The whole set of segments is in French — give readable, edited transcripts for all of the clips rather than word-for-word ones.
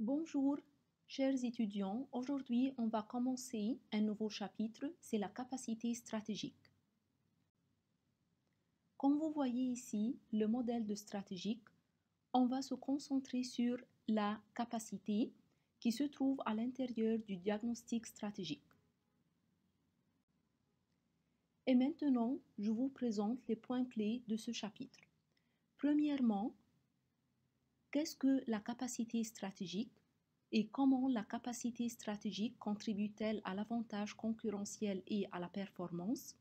Bonjour, chers étudiants. Aujourd'hui, on va commencer un nouveau chapitre, c'est la capacité stratégique. Comme vous voyez ici, le modèle de stratégique, on va se concentrer sur la capacité qui se trouve à l'intérieur du diagnostic stratégique. Et maintenant, je vous présente les points clés de ce chapitre. Premièrement, qu'est-ce que la capacité stratégique et comment la capacité stratégique contribue-t-elle à l'avantage concurrentiel et à la performance?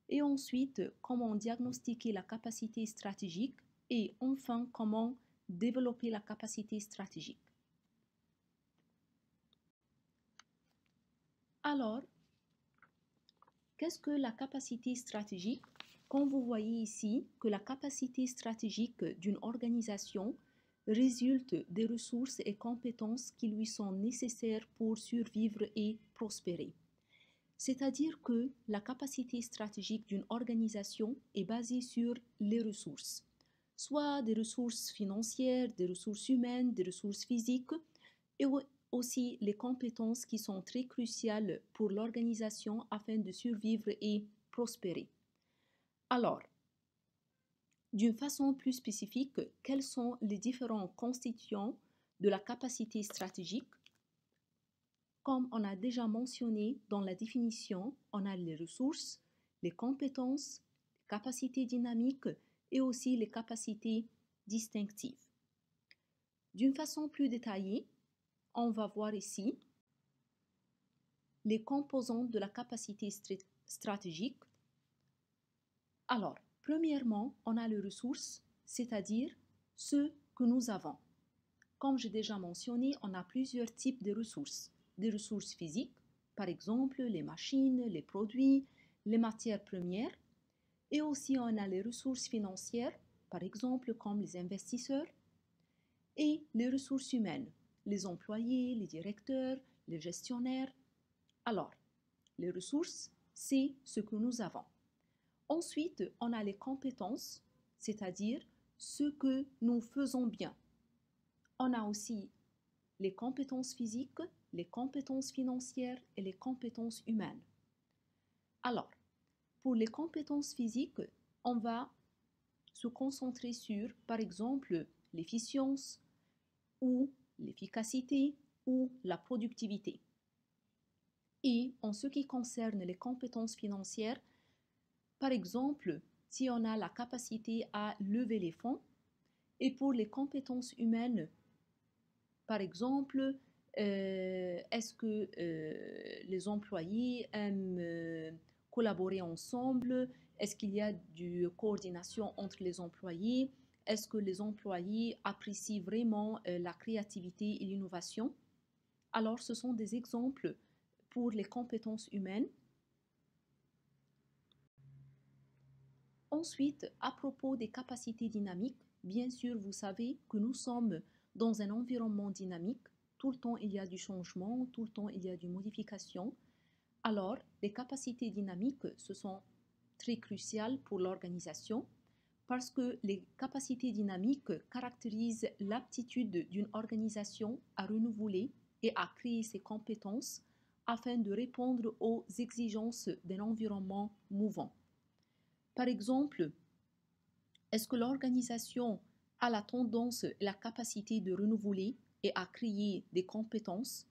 Et ensuite, comment diagnostiquer la capacité stratégique et enfin, comment développer la capacité stratégique. Alors, qu'est-ce que la capacité stratégique? Comme vous voyez ici, que la capacité stratégique d'une organisation résulte des ressources et compétences qui lui sont nécessaires pour survivre et prospérer. C'est-à-dire que la capacité stratégique d'une organisation est basée sur les ressources, soit des ressources financières, des ressources humaines, des ressources physiques, et aussi les compétences qui sont très cruciales pour l'organisation afin de survivre et prospérer. Alors, d'une façon plus spécifique, quels sont les différents constituants de la capacité stratégique? Comme on a déjà mentionné dans la définition, on a les ressources, les compétences, les capacités dynamiques et aussi les capacités distinctives. D'une façon plus détaillée, on va voir ici les composantes de la capacité stratégique. Alors, premièrement, on a les ressources, c'est-à-dire ce que nous avons. Comme j'ai déjà mentionné, on a plusieurs types de ressources. Des ressources physiques, par exemple les machines, les produits, les matières premières. Et aussi on a les ressources financières, par exemple comme les investisseurs. Et les ressources humaines, les employés, les directeurs, les gestionnaires. Alors, les ressources, c'est ce que nous avons. Ensuite, on a les compétences, c'est-à-dire ce que nous faisons bien. On a aussi les compétences physiques, les compétences financières et les compétences humaines. Alors, pour les compétences physiques, on va se concentrer sur, par exemple, l'efficience ou l'efficacité ou la productivité. Et en ce qui concerne les compétences financières, par exemple, si on a la capacité à lever les fonds, et pour les compétences humaines, par exemple, est-ce que les employés aiment collaborer ensemble? Est-ce qu'il y a du coordination entre les employés? Est-ce que les employés apprécient vraiment la créativité et l'innovation? Alors, ce sont des exemples pour les compétences humaines. Ensuite, à propos des capacités dynamiques, bien sûr, vous savez que nous sommes dans un environnement dynamique. Tout le temps, il y a du changement, tout le temps, il y a des modifications. Alors, les capacités dynamiques, ce sont très cruciales pour l'organisation parce que les capacités dynamiques caractérisent l'aptitude d'une organisation à renouveler et à créer ses compétences afin de répondre aux exigences d'un environnement mouvant. Par exemple, est-ce que l'organisation a la tendance et la capacité de renouveler et à créer des compétences?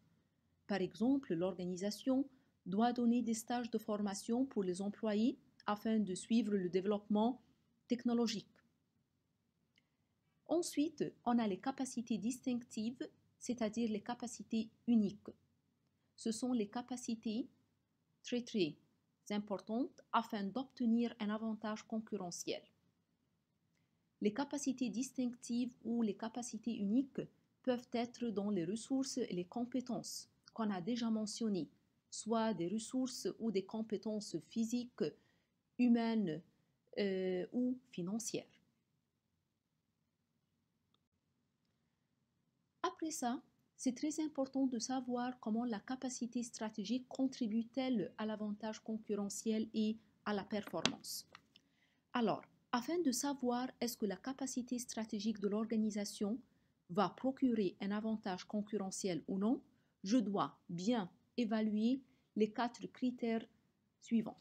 Par exemple, l'organisation doit donner des stages de formation pour les employés afin de suivre le développement technologique. Ensuite, on a les capacités distinctives, c'est-à-dire les capacités uniques. Ce sont les capacités très importantes afin d'obtenir un avantage concurrentiel. Les capacités distinctives ou les capacités uniques peuvent être dans les ressources et les compétences qu'on a déjà mentionnées, soit des ressources ou des compétences physiques, humaines ou financières. Après ça, c'est très important de savoir comment la capacité stratégique contribue-t-elle à l'avantage concurrentiel et à la performance. Alors, afin de savoir est-ce que la capacité stratégique de l'organisation va procurer un avantage concurrentiel ou non, je dois bien évaluer les 4 critères suivants.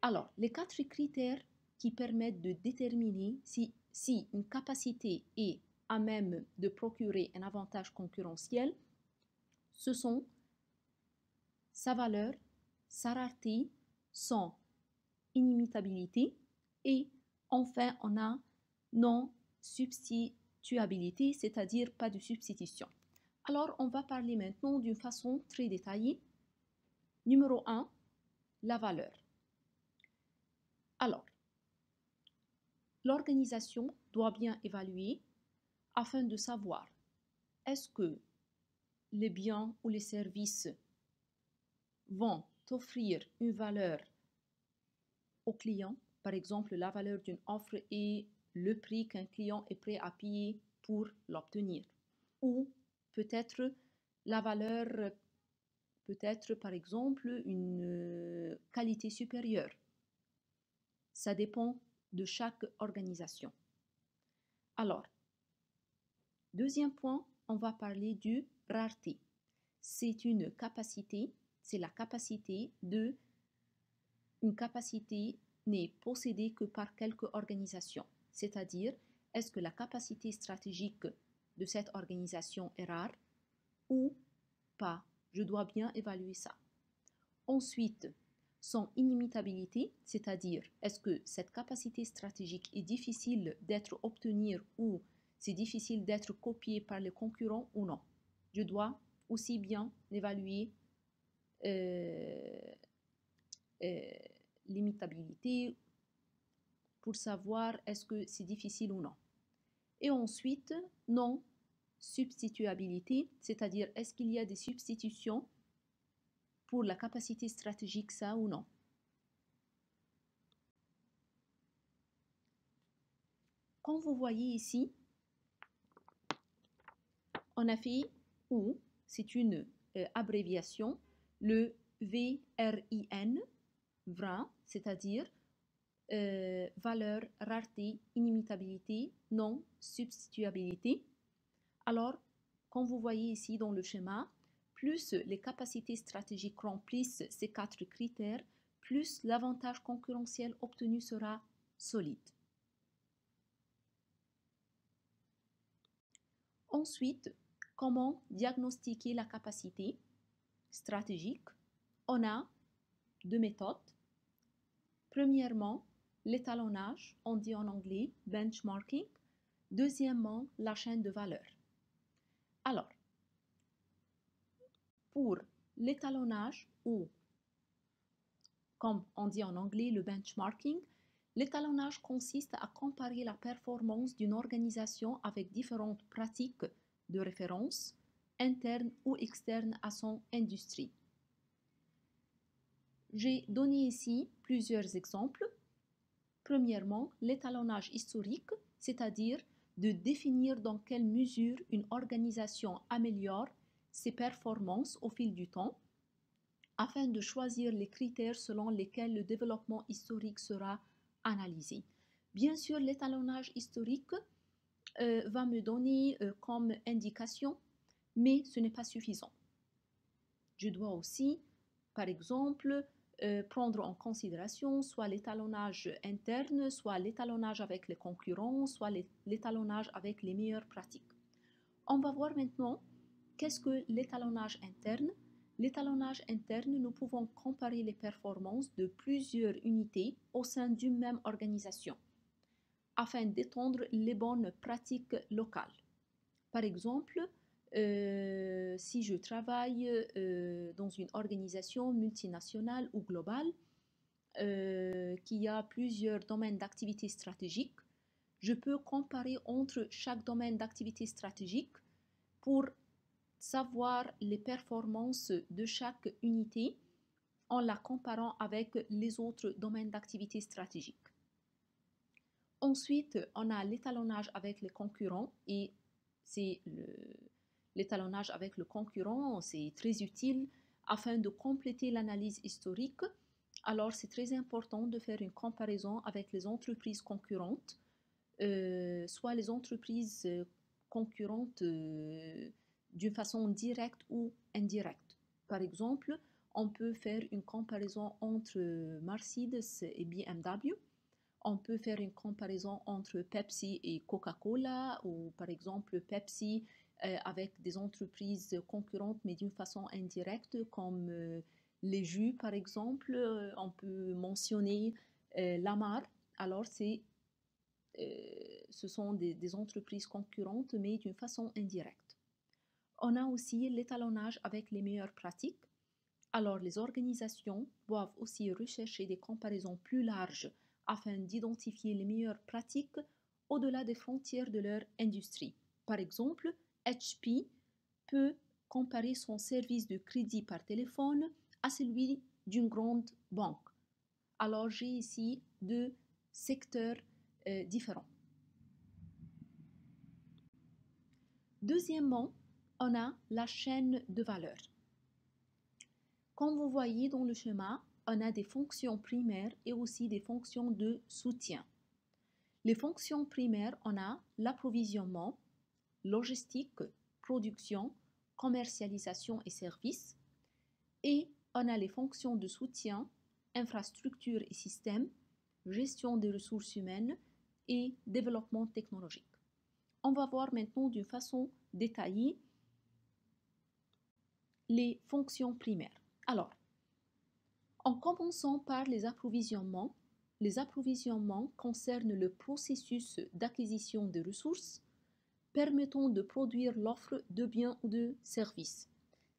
Alors, les 4 critères qui permettent de déterminer si une capacité est à même de procurer un avantage concurrentiel, ce sont sa valeur, sa rareté, son inimitabilité et enfin on a non-substituabilité, c'est-à-dire pas de substitution. Alors on va parler maintenant d'une façon très détaillée. Numéro 1, la valeur. Alors, l'organisation doit bien évaluer afin de savoir est-ce que les biens ou les services vont offrir une valeur au client, par exemple la valeur d'une offre et le prix qu'un client est prêt à payer pour l'obtenir. Ou peut-être la valeur, peut-être par exemple une qualité supérieure. Ça dépend de chaque organisation. Alors, deuxième point, on va parler du rareté. C'est une capacité, c'est la capacité de... Une capacité n'est possédée que par quelques organisations. C'est-à-dire, est-ce que la capacité stratégique de cette organisation est rare ou pas? Je dois bien évaluer ça. Ensuite, son inimitabilité, c'est-à-dire est-ce que cette capacité stratégique est difficile d'être obtenue ou c'est difficile d'être copiée par les concurrents ou non. Je dois aussi bien évaluer l'imitabilité pour savoir est-ce que c'est difficile ou non. Et ensuite, non substituabilité, c'est-à-dire est-ce qu'il y a des substitutions pour la capacité stratégique, ça ou non. Comme vous voyez ici, on a fait ou, c'est une abréviation, le VRIN, VRIN, c'est-à-dire valeur, rareté, inimitabilité, non substituabilité. Alors, comme vous voyez ici dans le schéma, plus les capacités stratégiques remplissent ces 4 critères, plus l'avantage concurrentiel obtenu sera solide. Ensuite, comment diagnostiquer la capacité stratégique? On a 2 méthodes. Premièrement, l'étalonnage, on dit en anglais benchmarking. Deuxièmement, la chaîne de valeur. Alors, pour l'étalonnage ou, comme on dit en anglais, le benchmarking, l'étalonnage consiste à comparer la performance d'une organisation avec différentes pratiques de référence, internes ou externes à son industrie. J'ai donné ici plusieurs exemples. Premièrement, l'étalonnage historique, c'est-à-dire de définir dans quelle mesure une organisation améliore ses performances au fil du temps, afin de choisir les critères selon lesquels le développement historique sera analysé. Bien sûr, l'étalonnage historique va me donner comme indication, mais ce n'est pas suffisant. Je dois aussi, par exemple, prendre en considération soit l'étalonnage interne, soit l'étalonnage avec les concurrents, soit l'étalonnage avec les meilleures pratiques. On va voir maintenant qu'est-ce que l'étalonnage interne. L'étalonnage interne, nous pouvons comparer les performances de plusieurs unités au sein d'une même organisation afin d'étendre les bonnes pratiques locales. Par exemple, si je travaille dans une organisation multinationale ou globale qui a plusieurs domaines d'activité stratégique, je peux comparer entre chaque domaine d'activité stratégique pour savoir les performances de chaque unité en la comparant avec les autres domaines d'activité stratégique. Ensuite, on a l'étalonnage avec les concurrents et c'est l'étalonnage avec le concurrent, c'est très utile afin de compléter l'analyse historique. Alors, c'est très important de faire une comparaison avec les entreprises concurrentes soit les entreprises concurrentes d'une façon directe ou indirecte. Par exemple, on peut faire une comparaison entre Mercedes et BMW. On peut faire une comparaison entre Pepsi et Coca-Cola ou par exemple Pepsi avec des entreprises concurrentes mais d'une façon indirecte comme les jus par exemple. On peut mentionner Lamar. Alors ce sont des entreprises concurrentes mais d'une façon indirecte. On a aussi l'étalonnage avec les meilleures pratiques. Alors les organisations doivent aussi rechercher des comparaisons plus larges afin d'identifier les meilleures pratiques au-delà des frontières de leur industrie. Par exemple, HP peut comparer son service de crédit par téléphone à celui d'une grande banque. Alors j'ai ici deux secteurs différents. Deuxièmement, on a la chaîne de valeur. Comme vous voyez dans le schéma, on a des fonctions primaires et aussi des fonctions de soutien. Les fonctions primaires, on a l'approvisionnement, logistique, production, commercialisation et services. Et on a les fonctions de soutien, infrastructure et système, gestion des ressources humaines et développement technologique. On va voir maintenant d'une façon détaillée les fonctions primaires. Alors, en commençant par les approvisionnements concernent le processus d'acquisition des ressources permettant de produire l'offre de biens ou de services.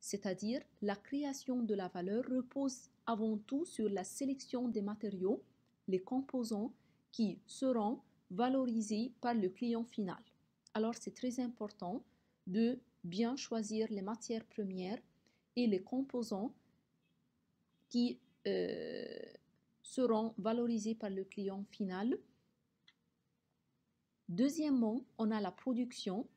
C'est-à-dire, la création de la valeur repose avant tout sur la sélection des matériaux, les composants qui seront valorisés par le client final. Alors, c'est très important de bien choisir les matières premières et les composants qui seront valorisés par le client final. Deuxièmement, on a la production.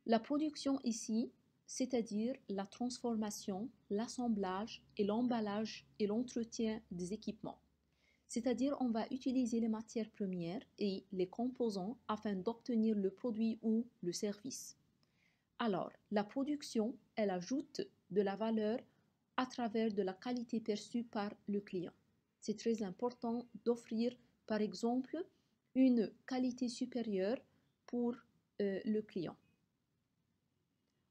La production ici, c'est-à-dire la transformation, l'assemblage et l'emballage et l'entretien des équipements. C'est-à-dire on va utiliser les matières premières et les composants afin d'obtenir le produit ou le service. Alors, la production, elle ajoute de la valeur à travers de la qualité perçue par le client. C'est très important d'offrir, par exemple, une qualité supérieure pour le client.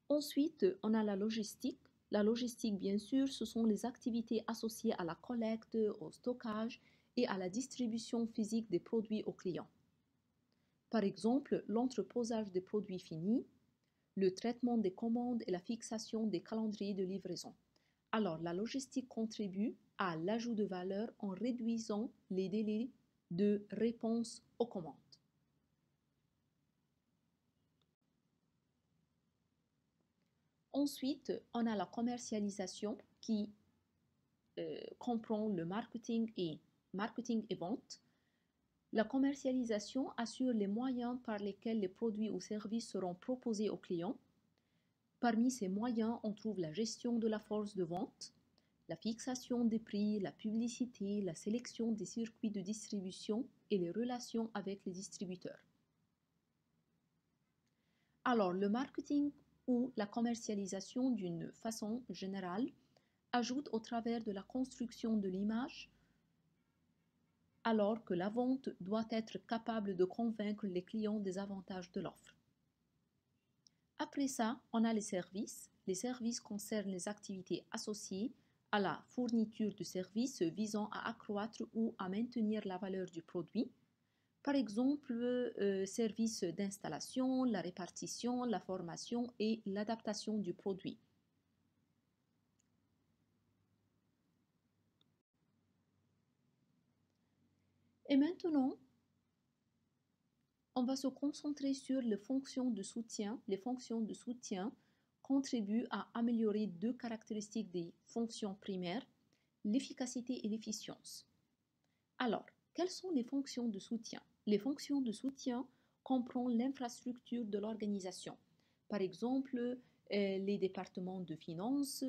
Ensuite, on a la logistique. La logistique, bien sûr, ce sont les activités associées à la collecte, au stockage et à la distribution physique des produits aux clients. Par exemple, l'entreposage des produits finis, le traitement des commandes et la fixation des calendriers de livraison. Alors, la logistique contribue à l'ajout de valeur en réduisant les délais de réponse aux commandes. Ensuite, on a la commercialisation qui comprend le marketing et vente. La commercialisation assure les moyens par lesquels les produits ou services seront proposés aux clients. Parmi ces moyens, on trouve la gestion de la force de vente, la fixation des prix, la publicité, la sélection des circuits de distribution et les relations avec les distributeurs. Alors, le marketing ou la commercialisation d'une façon générale ajoute au travers de la construction de l'image, alors que la vente doit être capable de convaincre les clients des avantages de l'offre. Après ça, on a les services. Les services concernent les activités associées à la fourniture de services visant à accroître ou à maintenir la valeur du produit. Par exemple, services d'installation, la répartition, la formation et l'adaptation du produit. Et maintenant, on va se concentrer sur les fonctions de soutien. Les fonctions de soutien contribuent à améliorer deux caractéristiques des fonctions primaires, l'efficacité et l'efficience. Alors, quelles sont les fonctions de soutien? Les fonctions de soutien comprennent l'infrastructure de l'organisation. Par exemple, les départements de finances,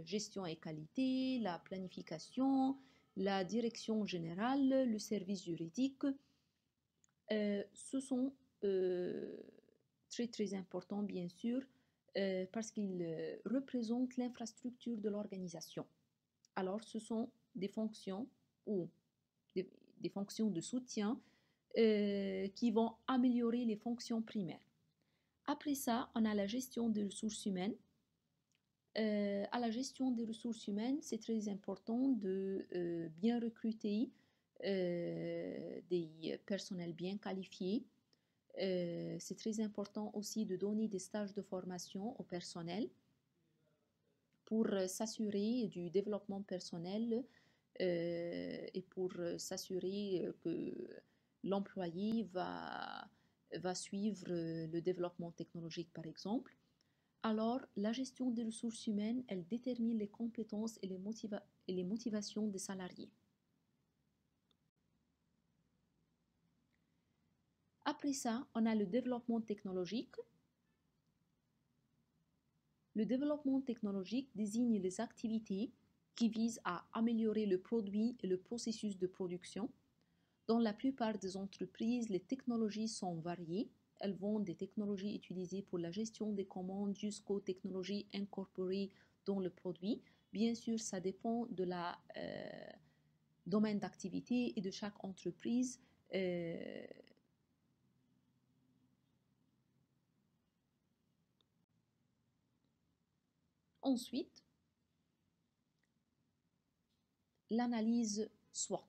gestion et qualité, la planification, la direction générale, le service juridique. Ce sont très très importants bien sûr parce qu'ils représentent l'infrastructure de l'organisation. Alors ce sont des fonctions ou des fonctions de soutien qui vont améliorer les fonctions primaires. Après ça, on a la gestion des ressources humaines. À la gestion des ressources humaines, c'est très important de bien recruter des personnels bien qualifiés. C'est très important aussi de donner des stages de formation au personnel pour s'assurer du développement personnel et pour s'assurer que l'employé va suivre le développement technologique, par exemple. Alors, la gestion des ressources humaines, elle détermine les compétences et les motivations des salariés. Après ça, on a le développement technologique. Le développement technologique désigne les activités qui visent à améliorer le produit et le processus de production. Dans la plupart des entreprises, les technologies sont variées. Elles vont des technologies utilisées pour la gestion des commandes jusqu'aux technologies incorporées dans le produit. Bien sûr, ça dépend de la domaine d'activité et de chaque entreprise. Ensuite, l'analyse SWOT.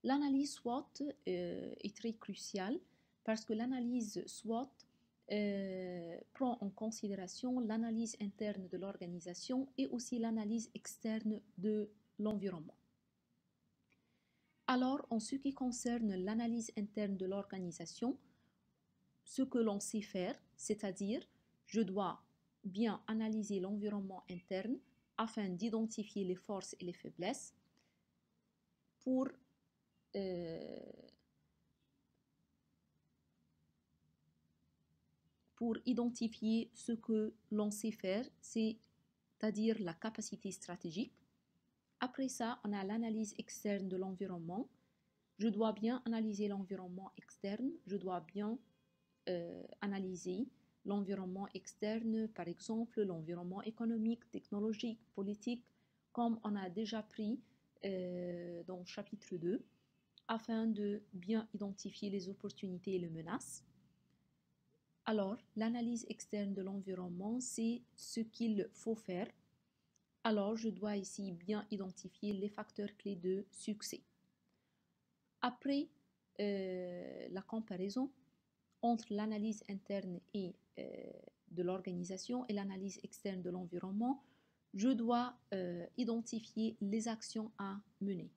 L'analyse SWOT est très cruciale parce que l'analyse SWOT prend en considération l'analyse interne de l'organisation et aussi l'analyse externe de l'environnement. Alors, en ce qui concerne l'analyse interne de l'organisation, ce que l'on sait faire, c'est-à-dire, je dois bien analyser l'environnement interne afin d'identifier les forces et les faiblesses pour identifier ce que l'on sait faire, c'est-à-dire la capacité stratégique. Après ça, on a l'analyse externe de l'environnement. Je dois bien analyser l'environnement externe, je dois bien analyser l'environnement externe, par exemple l'environnement économique, technologique, politique, comme on a déjà pris dans le chapitre 2, afin de bien identifier les opportunités et les menaces. Alors, l'analyse externe de l'environnement, c'est ce qu'il faut faire. Alors, je dois ici bien identifier les facteurs clés de succès. Après la comparaison entre l'analyse interne et de l'organisation et l'analyse externe de l'environnement, je dois identifier les actions à mener.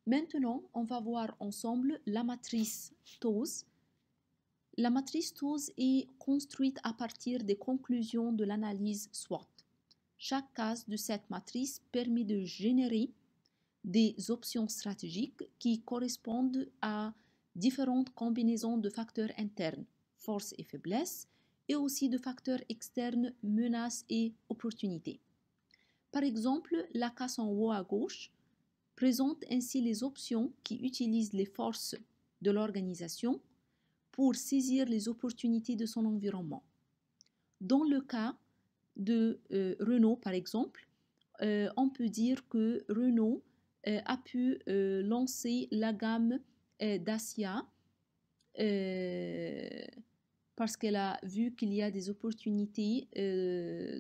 Maintenant, on va voir ensemble la matrice TOWS. La matrice TOWS est construite à partir des conclusions de l'analyse SWOT. Chaque case de cette matrice permet de générer des options stratégiques qui correspondent à différentes combinaisons de facteurs internes, forces et faiblesses, et aussi de facteurs externes, menaces et opportunités. Par exemple, la case en haut à gauche présente ainsi les options qui utilisent les forces de l'organisation pour saisir les opportunités de son environnement. Dans le cas de Renault, par exemple, on peut dire que Renault a pu lancer la gamme Dacia parce qu'elle a vu qu'il y a des opportunités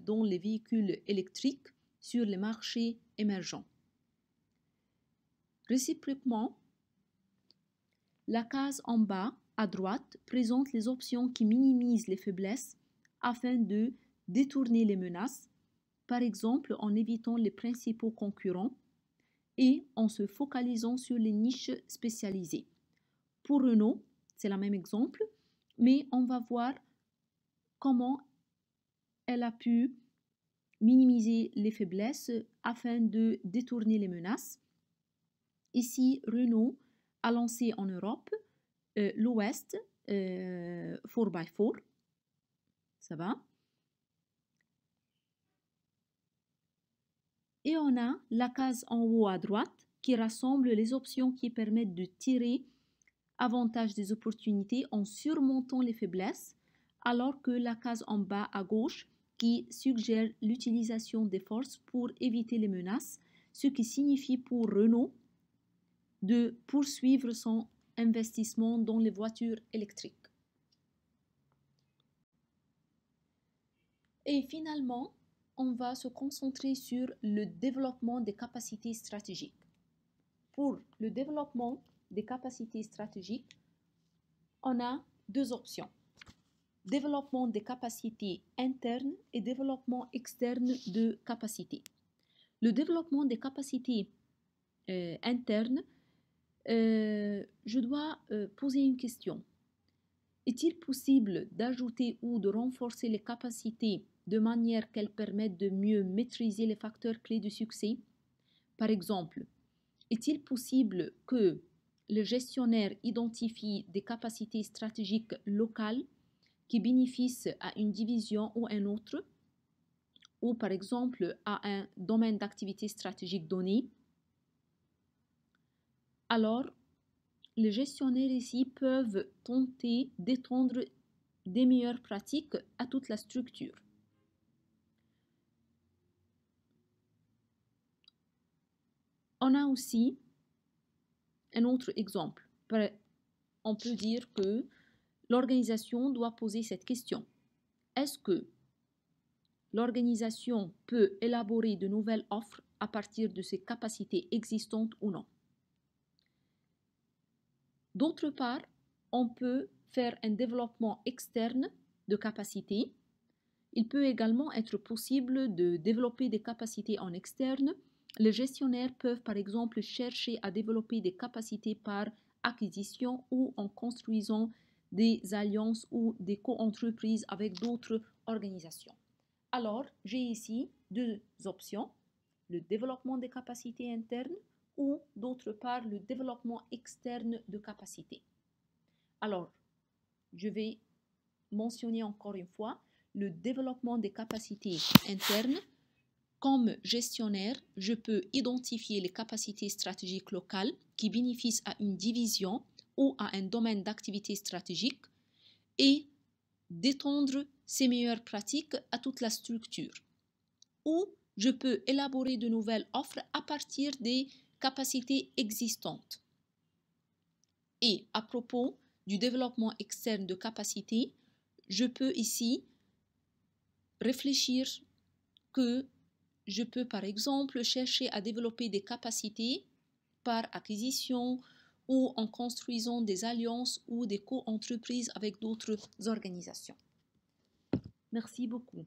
dans les véhicules électriques sur les marchés émergents. Réciproquement, la case en bas à droite présente les options qui minimisent les faiblesses afin de détourner les menaces, par exemple en évitant les principaux concurrents et en se focalisant sur les niches spécialisées. Pour Renault, c'est le même exemple, mais on va voir comment elle a pu minimiser les faiblesses afin de détourner les menaces. Ici, Renault a lancé en Europe l'Ouest 4x4. Ça va? Et on a la case en haut à droite qui rassemble les options qui permettent de tirer avantage des opportunités en surmontant les faiblesses, alors que la case en bas à gauche qui suggère l'utilisation des forces pour éviter les menaces, ce qui signifie pour Renault de poursuivre son investissement dans les voitures électriques. Et finalement, on va se concentrer sur le développement des capacités stratégiques. Pour le développement des capacités stratégiques, on a deux options. Développement des capacités internes et développement externe de capacités. Le développement des capacités internes, je dois poser une question. Est-il possible d'ajouter ou de renforcer les capacités de manière qu'elles permettent de mieux maîtriser les facteurs clés du succès? Par exemple, est-il possible que le gestionnaire identifie des capacités stratégiques locales qui bénéficient à une division ou à une autre, ou par exemple à un domaine d'activité stratégique donné? Alors, les gestionnaires ici peuvent tenter d'étendre des meilleures pratiques à toute la structure. On a aussi un autre exemple. On peut dire que l'organisation doit poser cette question. Est-ce que l'organisation peut élaborer de nouvelles offres à partir de ses capacités existantes ou non? D'autre part, on peut faire un développement externe de capacités. Il peut également être possible de développer des capacités en externe. Les gestionnaires peuvent par exemple chercher à développer des capacités par acquisition ou en construisant des alliances ou des co-entreprises avec d'autres organisations. Alors, j'ai ici deux options, le développement des capacités internes ou d'autre part le développement externe de capacités. Alors, je vais mentionner encore une fois le développement des capacités internes. Comme gestionnaire, je peux identifier les capacités stratégiques locales qui bénéficient à une division ou à un domaine d'activité stratégique et d'étendre ces meilleures pratiques à toute la structure. Ou je peux élaborer de nouvelles offres à partir des capacités existantes. Et à propos du développement externe de capacités, je peux ici réfléchir que je peux par exemple chercher à développer des capacités par acquisition ou en construisant des alliances ou des co-entreprises avec d'autres organisations. Merci beaucoup.